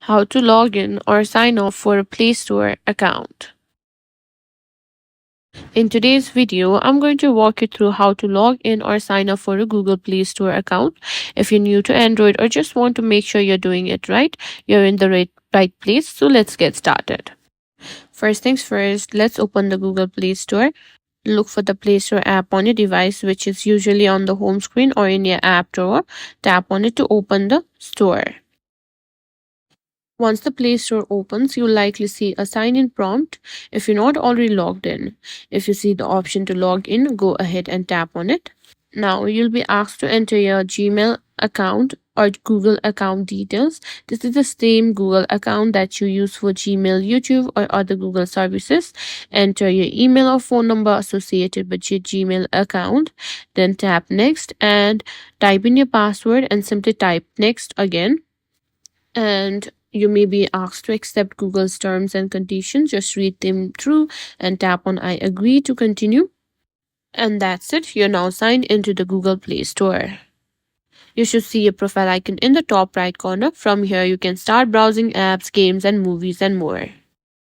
how to log in or sign off for a Play Store account. In today's video, I'm going to walk you through how to log in or sign up for a Google Play Store account. If you're new to Android or just want to make sure you're doing it right, you're in the right place. So let's get started. First things first, let's open the Google Play Store. Look for the Play Store app on your device, which is usually on the home screen or in your app drawer. Tap on it to open the store. Once the Play Store opens, you'll likely see a sign in prompt if you're not already logged in. If you see the option to log in, go ahead and tap on it. Now you'll be asked to enter your Gmail account or Google account details. This is the same Google account that you use for Gmail, YouTube, or other Google services. Enter your email or phone number associated with your Gmail account. Then tap next and type in your password and simply type next again. And you may be asked to accept Google's terms and conditions. Just read them through and tap on I agree to continue. And that's it. You're now signed into the Google Play Store. You should see a profile icon in the top right corner. From here, you can start browsing apps, games, and movies and more.